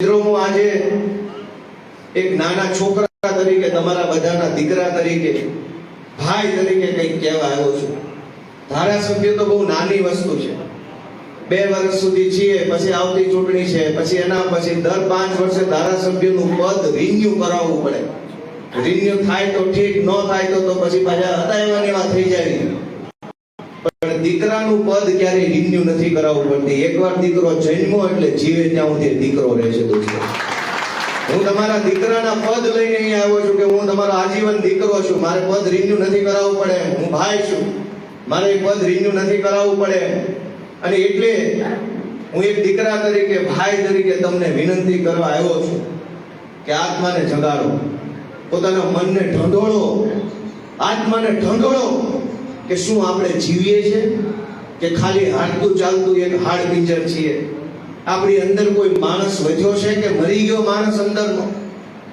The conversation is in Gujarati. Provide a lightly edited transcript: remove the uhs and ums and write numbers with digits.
હું આજે એક નાના છોકરા તરીકે, તમારા બધાના દીકરા તરીકે, ભાઈ તરીકે કંઈક કહેવા આવ્યો છું. ધારાસભ્ય તો બહુ નાની વસ્તુ છે. 2 વર્ષ સુધી છીએ, પછી આવતી ચૂંટણી છે, પછી એના પછી દર 5 વર્ષે ધારાસભ્યનું પદ રિન્યુ કરાવવું પડે. રિન્યુ થાય તો ઠીક, ન થાય તો પછી પાછા હટાવવાની વાત થઈ જાય. પણ દીકરાનું પદ ક્યારેય રિન્યુ નથી કરાવવું પડતી. એકવાર દીકરો જન્મો એટલે જીવે ત્યાં સુધી દીકરો રહેશે. દોસ્તો, હું તમારા દીકરાના પદ લઈને અહીંયા આવ્યો છું કે હું તમારો આજીવન દીકરો છું. મારે પદ રિન્યુ નથી કરાવવું પડે. હું ભાઈ છું, મારે પદ રિન્યુ નથી કરાવવું પડે. અને એટલે હું એક દીકરા તરીકે, ભાઈ તરીકે તમને વિનંતી કરવા આવ્યો છું કે આત્માને જગાડો, પોતાના મનને ઢંઢોળો, આત્માને ઢંઢોળો કે શું આપણે જીવીએ છીએ કે ખાલી હાલતું ચાલતું એક હાડ પિંજર છીએ? આપણી અંદર કોઈ માણસ વધ્યો છે કે મરી ગયો માણસ અંદરનો?